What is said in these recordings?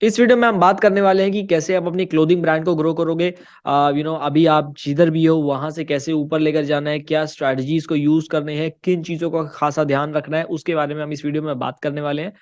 इस वीडियो में हम बात करने वाले हैं कि कैसे आप अपनी क्लोथिंग ब्रांड को ग्रो करोगे। अभी आप जिधर भी हो वहां से कैसे ऊपर लेकर जाना है, क्या स्ट्रैटेजीज को यूज करने हैं, किन चीजों का खासा ध्यान रखना है, उसके बारे में हम इस वीडियो में बात करने वाले हैं।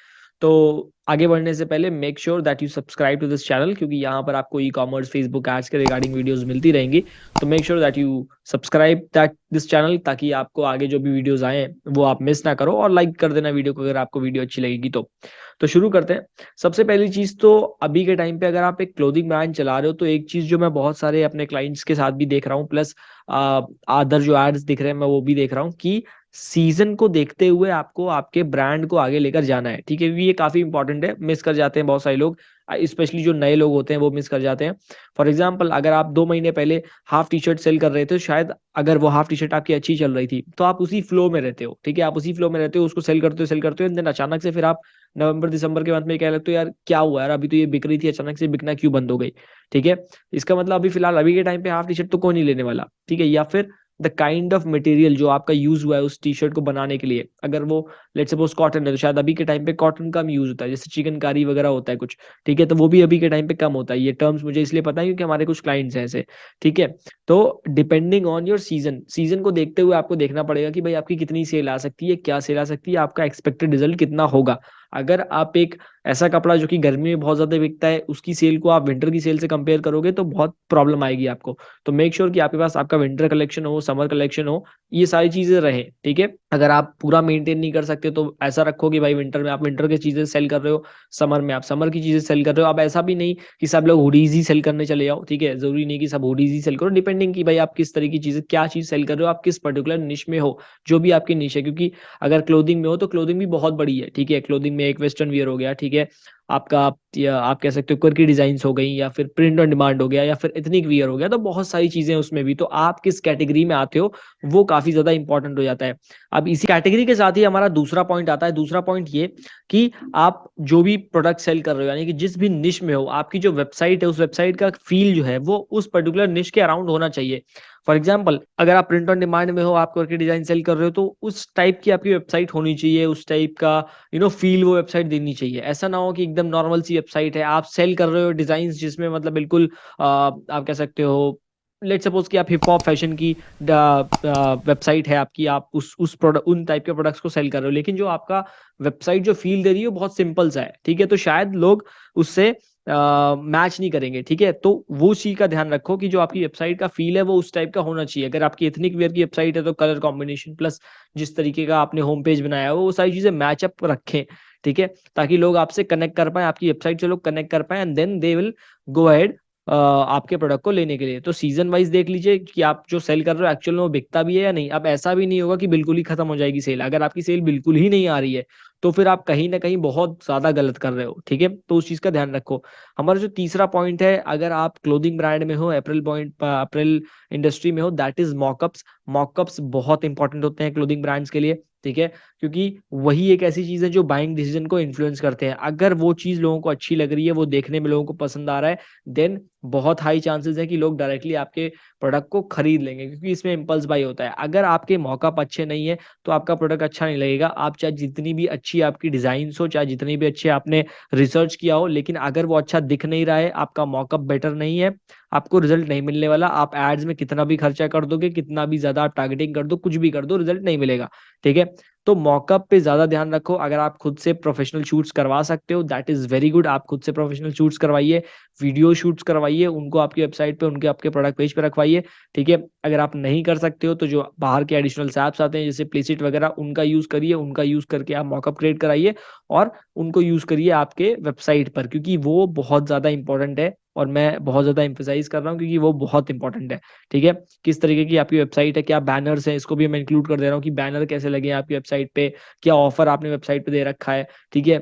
तो आगे बढ़ने से पहले make sure that you subscribe to this channel, क्योंकि यहाँ पर आपको ई कॉमर्स, फेसबुक एड्स के रिगार्डिंग वीडियोस मिलती रहेंगी। तो make sure that you subscribe that this channel, ताकि आपको आगे जो भी वीडियोस आए वो आप मिस ना करो, और लाइक कर देना वीडियो को अगर आपको वीडियो अच्छी लगेगी तो शुरू करते हैं। सबसे पहली चीज तो अभी के टाइम पे अगर आप एक क्लोथिंग ब्रांड चला रहे हो, तो एक चीज जो मैं बहुत सारे अपने क्लाइंट्स के साथ भी देख रहा हूँ, प्लस अदर जो एड्स दिख रहे हैं मैं वो भी देख रहा हूँ कि सीजन को देखते हुए आपको आपके ब्रांड को आगे लेकर जाना है। ठीक है, ये काफी इंपॉर्टेंट है, मिस कर जाते हैं बहुत सारे लोग, स्पेशली जो नए लोग होते हैं वो मिस कर जाते हैं। फॉर एग्जाम्पल, अगर आप 2 महीने पहले हाफ टी शर्ट सेल कर रहे थे, शायद अगर वो हाफ टी शर्ट आपकी अच्छी चल रही थी तो आप उसी फ्लो में रहते हो। ठीक है, आप उसी फ्लो में रहते हो, उसको सेल करते हो, देन अचानक से फिर आप नवंबर दिसंबर के मंथ में कह लगते हो यार क्या हुआ यार, अभी तो ये बिक रही थी, अचानक से बिकना क्यों बंद हो गई। ठीक है, इसका मतलब अभी फिलहाल अभी के टाइम पे हाफ टी शर्ट तो कोई नहीं लेने वाला। ठीक है, या फिर द काइंड ऑफ मटेरियल जो आपका यूज हुआ है उस टी शर्ट को बनाने के लिए, अगर वो लेट्स सपोज कॉटन है, तो शायद अभी के टाइम पे कॉटन कम यूज होता है, जैसे चिकनकारी वगैरह होता है कुछ। ठीक है, तो वो भी अभी के टाइम पे कम होता है। ये टर्म्स मुझे इसलिए पता है क्योंकि हमारे कुछ क्लाइंट्स हैं ऐसे। ठीक है, तो depending on your season, season को देखते हुए आपको देखना पड़ेगा कि भाई आपकी कितनी सेल आ सकती है, क्या सेल आ सकती है, आपका एक्सपेक्टेड रिजल्ट कितना होगा। अगर आप एक ऐसा कपड़ा जो कि गर्मी में बहुत ज्यादा बिकता है, उसकी सेल को आप विंटर की सेल से कंपेयर करोगे तो बहुत प्रॉब्लम आएगी आपको। तो मेक श्योर कि आपके पास आपका विंटर कलेक्शन हो, समर कलेक्शन हो, ये सारी चीजें रहे। ठीक है, अगर आप पूरा मेंटेन नहीं कर सकते तो ऐसा रखो कि भाई विंटर में आप विंटर की चीजें सेल कर रहे हो, समर में आप समर की चीजें सेल कर रहे हो। अब ऐसा भी नहीं कि सब लोग हुडीज ही सेल करने चले जाओ। ठीक है, जरूरी नहीं कि सब हुडीज ही सेल करो, डिपेंडिंग कि भाई आप किस तरह की चीजें, क्या चीज सेल कर रहे हो, आप किस पर्टिकुलर निश में हो, जो भी आपकी निश है। क्योंकि अगर क्लोथिंग में हो तो क्लोथिंग भी बहुत बड़ी है। ठीक है, क्लोथिंग में एक वेस्टर्न वियर हो गया, ठीक है, आपका या आप कह सकते हो कुर्की डिजाइन्स हो गई, या फिर प्रिंट ऑन डिमांड हो गया, या फिर एथनिक वियर हो गया, तो बहुत सारी चीजें हैं उसमें भी। तो आप किस कैटेगरी में आते हो वो काफी ज्यादा इंपॉर्टेंट हो जाता है। अब इसी कैटेगरी के साथ ही हमारा दूसरा पॉइंट आता है। दूसरा पॉइंट ये कि आप जो भी प्रोडक्ट सेल कर रहे हो, यानी कि जिस भी निश में हो, आपकी जो वेबसाइट है उस वेबसाइट का फील जो है वो उस पर्टिकुलर निश के अराउंड होना चाहिए। फॉर एग्जाम्पल, अगर आप प्रिंट ऑन डिमांड में हो, आप करके डिजाइन सेल कर रहे हो, तो उस टाइप की आपकी वेबसाइट होनी चाहिए, उस टाइप का फील वो वेबसाइट देनी चाहिए। ऐसा ना हो कि एकदम नॉर्मल सी वेबसाइट है, आप सेल कर रहे हो डिजाइन जिसमें मतलब बिल्कुल आप कह सकते हो, लेट सपोज कि आप हिप हॉप फैशन की वेबसाइट है आपकी, आप उस प्रोडक्ट, उन टाइप के प्रोडक्ट्स को सेल कर रहे हो, लेकिन जो आपका वेबसाइट जो फील दे रही है वो बहुत सिंपल सा है। ठीक है, तो शायद लोग उससे मैच नहीं करेंगे। ठीक है, तो वो चीज का ध्यान रखो कि जो आपकी वेबसाइट का फील है वो उस टाइप का होना चाहिए। अगर आपकी एथनिक वेयर की वेबसाइट है तो कलर कॉम्बिनेशन प्लस जिस तरीके का आपने होम पेज बनाया है वो सारी चीजें मैचअप रखें। ठीक है, ताकि लोग आपसे कनेक्ट कर पाए, आपकी वेबसाइट से लोग कनेक्ट कर पाए, and then they will go ahead आपके प्रोडक्ट को लेने के लिए। तो सीजन वाइज देख लीजिए कि आप जो सेल कर रहे हो एक्चुअल में वो बिकता भी है या नहीं। अब ऐसा भी नहीं होगा कि बिल्कुल ही खत्म हो जाएगी सेल। अगर आपकी सेल बिल्कुल ही नहीं आ रही है तो फिर आप कहीं ना कहीं बहुत ज्यादा गलत कर रहे हो। ठीक है, तो उस चीज का ध्यान रखो। हमारा जो तीसरा पॉइंट है, अगर आप क्लोथिंग ब्रांड में हो, अप्रैल इंडस्ट्री में हो, दैट इज मॉकअप्स। मॉकअप्स बहुत इंपॉर्टेंट होते हैं क्लोथिंग ब्रांड्स के लिए। ठीक है, क्योंकि वही एक ऐसी चीज है जो बाइंग डिसीजन को इन्फ्लुएंस करते हैं। अगर वो चीज लोगों को अच्छी लग रही है, वो देखने में लोगों को पसंद आ रहा है, देन बहुत हाई चांसेस है कि लोग डायरेक्टली आपके प्रोडक्ट को खरीद लेंगे, क्योंकि इसमें इम्पल्स बाई होता है। अगर आपके मॉकअप अच्छे नहीं है तो आपका प्रोडक्ट अच्छा नहीं लगेगा। आप चाहे जितनी भी अच्छी आपकी डिजाइन हो, चाहे जितनी भी अच्छे आपने रिसर्च किया हो, लेकिन अगर वो अच्छा दिख नहीं रहा है, आपका मॉकअप बेटर नहीं है, आपको रिजल्ट नहीं मिलने वाला। आप एड्स में कितना भी खर्चा कर दोगे, कितना भी ज्यादा आप टारगेटिंग कर दो, कुछ भी कर दो, रिजल्ट नहीं मिलेगा। ठीक है, तो मॉकअप पे ज्यादा ध्यान रखो। अगर आप खुद से प्रोफेशनल शूट्स करवा सकते हो दैट इज वेरी गुड, आप खुद से प्रोफेशनल शूट्स करवाइए, वीडियो शूट्स करवाइए, उनको आपकी वेबसाइट पे, उनके आपके प्रोडक्ट पेज पे रखवाइए। ठीक है, अगर आप नहीं कर सकते हो तो जो बाहर के एडिशनल ऐप्स आते हैं जैसे प्लेसिट वगैरह, उनका यूज करिए, उनका यूज करके आप मॉकअप क्रिएट कराइए और उनको यूज करिए आपके वेबसाइट पर, क्योंकि वो बहुत ज्यादा इंपॉर्टेंट है। और मैं बहुत ज्यादा इंफेसाइज कर रहा हूँ क्योंकि वो बहुत इंपॉर्टेंट है। ठीक है, किस तरीके की आपकी वेबसाइट है, क्या बैनर्स हैं, इसको भी मैं इंक्लूड कर दे रहा हूँ कि बैनर कैसे लगे हैं आपकी वेबसाइट पे, क्या ऑफर आपने वेबसाइट पे दे रखा है। ठीक है,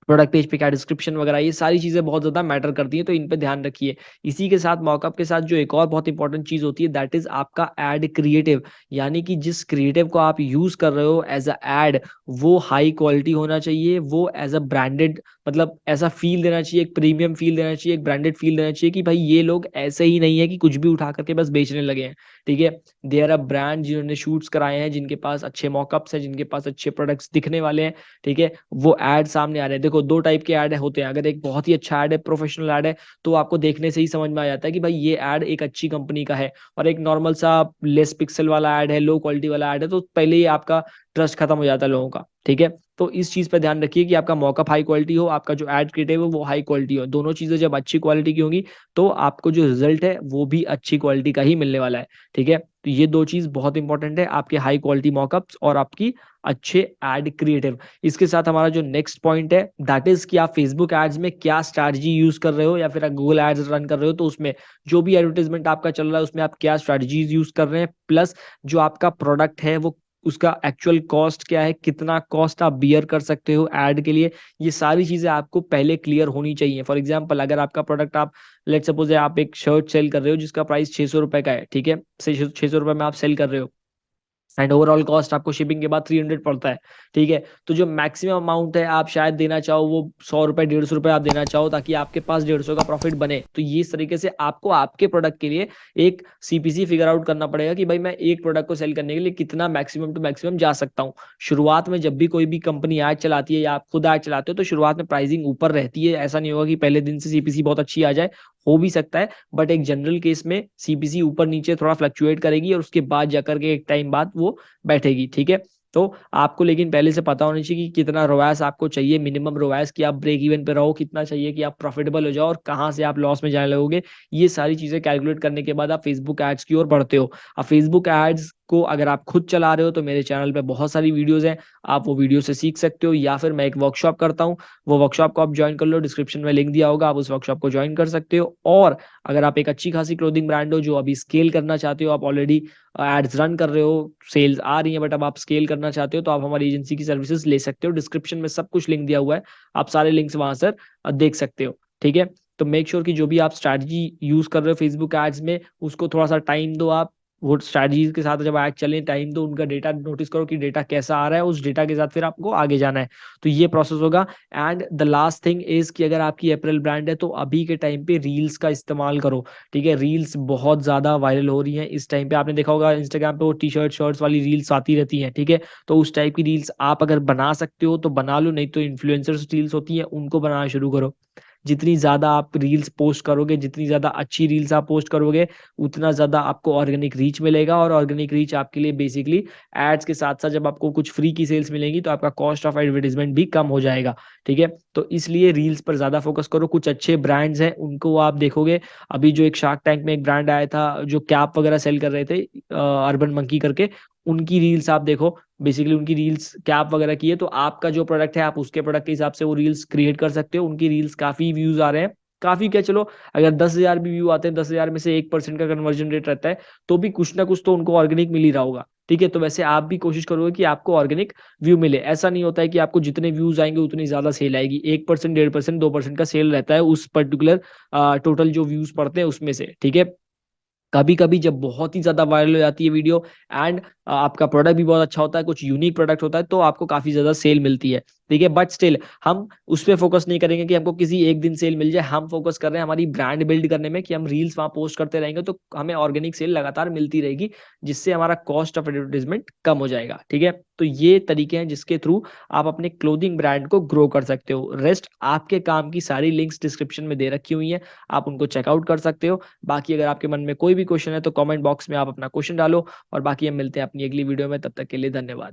प्रोडक्ट पेज पे क्या डिस्क्रिप्शन वगैरह, ये सारी चीजें बहुत ज्यादा मैटर करती हैं, तो इन पे ध्यान रखिए। इसी के साथ मॉकअप के साथ जो एक और बहुत इंपॉर्टेंट चीज होती है दैट इज आपका एड क्रिएटिव, यानी कि जिस क्रिएटिव को आप यूज कर रहे हो एज अ एड, वो हाई क्वालिटी होना चाहिए, वो एज अ ब्रांडेड, मतलब ऐसा फ़ील देना चाहिए, एक प्रीमियम फ़ील देना चाहिए, एक ब्रांडेड फ़ील देना चाहिए कि भाई ये लोग ऐसे ही नहीं है कि कुछ भी उठा कर के बस बेचने लगे हैं, ठीक है? दे आर अ ब्रांड जिन्होंने शूट्स कराए हैं, जिनके पास अच्छे मॉकअप्स हैं, जिनके पास अच्छे प्रोडक्ट्स दिखने वाले हैं, ठीक है? वो ऐड सामने आ रहे हैं। देखो 2 टाइप के ऐड होते हैं, अगर एक बहुत ही अच्छा ऐड है, प्रोफेशनल ऐड है, तो आपको देखने से ही समझ में आ जाता है कि भाई ये ऐड एक अच्छी कंपनी का है। और एक नॉर्मल सा लेस पिक्सल वाला ऐड है, लो क्वालिटी वाला ऐड है, तो पहले ही आपका ट्रस्ट खत्म हो जाता है लोगों का, ठीक है? तो इस चीज़ पे ध्यान रखिए कि आपका मॉकअप हाई क्वालिटी हो, आपका जो ऐड क्रिएटिव है वो हाई क्वालिटी हो। दोनों चीज़ें जब अच्छी क्वालिटी की होंगी, तो आपको जो रिज़ल्ट है वो भी अच्छी क्वालिटी का ही मिलने वाला है, ठीक है? तो ये 2 चीज़ बहुत इंपॉर्टेंट है, आपके हाई क्वालिटी मॉकअप्स और आपकी अच्छे ऐड क्रिएटिव। इसके साथ हमारा जो नेक्स्ट पॉइंट है दैट इज़ कि आप फेसबुक एड्स में क्या स्ट्रैटेजी यूज़ कर रहे हो या फिर गूगल एड्स रन कर रहे हो, तो उसमें जो भी एडवर्टाइज़मेंट आपका चल रहा है उसमें आप क्या स्ट्रैटेजीज़ यूज़ कर रहे हैं, प्लस जो आपका प्रोडक्ट है वो उसका एक्चुअल कॉस्ट क्या है, कितना कॉस्ट आप बियर कर सकते हो ऐड के लिए, ये सारी चीज़ें आपको पहले क्लियर होनी चाहिए। फॉर एग्ज़ाम्पल अगर आपका प्रोडक्ट आप लेट्स सपोज़ आप एक शर्ट सेल कर रहे हो जिसका प्राइस ₹600 का है, ठीक है? ₹600 में आप सेल कर रहे हो। एंड ओवरऑल कॉस्ट आपको शिपिंग के बाद 300 पड़ता है, ठीक है? तो जो मैक्सिमम अमाउंट है आप शायद देना चाहो वो ₹100 ₹150 आप देना चाहो ताकि आपके पास 150 का प्रॉफिट बने। तो ये इस तरीके से आपको आपके प्रोडक्ट के लिए एक सीपीसी फिगर आउट करना पड़ेगा कि भाई मैं एक प्रोडक्ट को सेल करने के लिए कितना मैक्सिमम टू मैक्सिमम जा सकता हूँ। शुरुआत में जब भी कोई भी कंपनी ऐड चलाती है या आप खुद ऐड चलाते हो तो शुरुआत में प्राइसिंग ऊपर रहती है। ऐसा नहीं होगा कि पहले दिन से सीपीसी बहुत अच्छी आ जाए, हो भी सकता है, बट एक जनरल केस में सीपीसी ऊपर-नीचे थोड़ा फ्लक्चुएट करेगी और उसके बाद जाकर के एक टाइम बाद वो बैठेगी, ठीक है? तो आपको लेकिन पहले से पता होना चाहिए कि कितना रोआस आपको चाहिए, मिनिमम रोआस कि आप ब्रेक इवन पे रहो, कितना चाहिए कि आप प्रॉफिटेबल हो जाओ और कहाँ से आप लॉस में जाने लगोगे। ये सारी चीज़ें कैलकुलेट करने के बाद आप फेसबुक एड्स की ओर बढ़ते हो। अब फेसबुक एड्स को अगर आप खुद चला रहे हो तो मेरे चैनल पे बहुत सारी वीडियोज़ हैं, आप वो वीडियो से सीख सकते हो या फिर मैं एक वर्कशॉप करता हूँ, वो वर्कशॉप को आप जॉइन कर लो, डिस्क्रिप्शन में लिंक दिया होगा, आप उस वर्कशॉप को जॉइन कर सकते हो। और अगर आप एक अच्छी खासी क्लोथिंग ब्रांड हो जो अभी स्केल करना चाहते हो, आप ऑलरेडी एड्स रन कर रहे हो, सेल्स आ रही हैं बट अब आप स्केल करना चाहते हो तो आप हमारी एजेंसी की सर्विसेज ले सकते हो। डिस्क्रिप्शन में सब कुछ लिंक दिया हुआ है, आप सारे लिंक्स वहाँ से देख सकते हो, ठीक है? तो मेक श्योर कि जो भी आप स्ट्रैटेजी यूज़ कर रहे हो फेसबुक एड्स में, उसको थोड़ा-सा टाइम दो आप। वो स्ट्रैटेजीज़ के साथ जब ऐड चलें, टाइम दो, उनका डेटा नोटिस करो कि डेटा कैसा आ रहा है, उस डेटा के साथ फिर आपको आगे जाना है। तो ये प्रोसेस होगा। And the last thing is कि अगर आपकी अपैरल ब्रांड है तो अभी के टाइम पे रील्स का इस्तेमाल करो, ठीक है? रील्स बहुत ज़्यादा वायरल हो रही हैं इस टाइम पे, आपने देखा होगा इंस्टाग्राम पे वो टी-शर्ट, शर्ट्स वाली रील्स आती रहती हैं, ठीक है? तो उस टाइप की रील्स आप अगर बना सकते हो तो बना लो, नहीं तो इन्फ्लुएंसर्स रील्स होती हैं, उनको बनाना शुरू करो। जितनी ज़्यादा आप रील्स पोस्ट करोगे, जितनी ज़्यादा अच्छी रील्स आप पोस्ट करोगे, उतना ज़्यादा आपको ऑर्गेनिक रीच मिलेगा और ऑर्गेनिक रीच आपके लिए बेसिकली एड्स के साथ-साथ जब आपको कुछ फ्री की सेल्स मिलेंगी, तो आपका कॉस्ट ऑफ एडवर्टाइज़मेंट भी कम हो जाएगा, ठीक है? तो इसलिए रील्स पर ज़्यादा फ़ोकस करो, कुछ अच्छे ब्रांड्स हैं, उनको आप देखोगे, अभी जो एक शार्क टैंक में एक ब्रांड आया था, जो कैप वगैरह सेल कर रहे थे अर्बन मंकी करके, उनकी रील्स आप देखो, बेसिकली उनकी रील्स कैप वगैरह की है, तो आपका जो प्रोडक्ट है, आप उसके प्रोडक्ट के हिसाब से वो रील्स क्रिएट कर सकते हो। उनकी रील्स काफ़ी व्यूज़ आ रहे हैं, काफ़ी क्या चलो अगर 10,000 भी व्यू आते हैं, 10,000 में से 1% का कन्वर्जन रेट रहता है, तो भी कुछ ना कुछ तो उनको ऑर्गेनिक मिल ही रहा होगा, ठीक है? तो वैसे आप भी कोशिश करोगे कि आपको ऑर्गेनिक व्यू मिले। ऐसा नहीं होता है कि आपको जितने व्यूज़ आएँगे उतनी ज़्यादा सेल आएगी। 1%, 1.5%, 2% का सेल रहता है उस पर्टिकुलर टोटल जो व्यूज़ पड़ते हैं उसमें से, ठीक है? कभी-कभी जब बहुत ही ज़्यादा वायरल हो जाती है वीडियो एंड आपका प्रोडक्ट भी बहुत अच्छा होता है, कुछ यूनिक प्रोडक्ट होता है, तो आपको काफ़ी ज़्यादा सेल मिलती है, ठीक है? बट स्टिल हम उस पे फ़ोकस नहीं करेंगे कि हमको किसी एक दिन सेल मिल जाए, हम फ़ोकस कर रहे हैं हमारी ब्रांड बिल्ड करने में कि हम रील्स वहाँ पोस्ट करते रहेंगे, तो हमें ऑर्गेनिक सेल लगातार मिलती रहेगी, जिससे हमारा कॉस्ट ऑफ एडवर्टाइज़मेंट कम हो जाएगा, ठीक है? तो ये तरीके हैं जिसके थ्रू आप अपने क्लोथिंग ब्रांड को ग्रो कर सकते हो। रेस्ट आपके काम की सारी लिंक्स डिस्क्रिप्शन में दे रखी हुई हैं, आप उनको चेकआउट कर सकते हो। बाकी अगर आपके मन में कोई भी क्वेश्चन है तो कमेंट बॉक्स में आप अपना क्वेश्चन डालो और बाकी हम मिलते हैं अपनी अगली वीडियो में, तब तक के लिए धन्यवाद।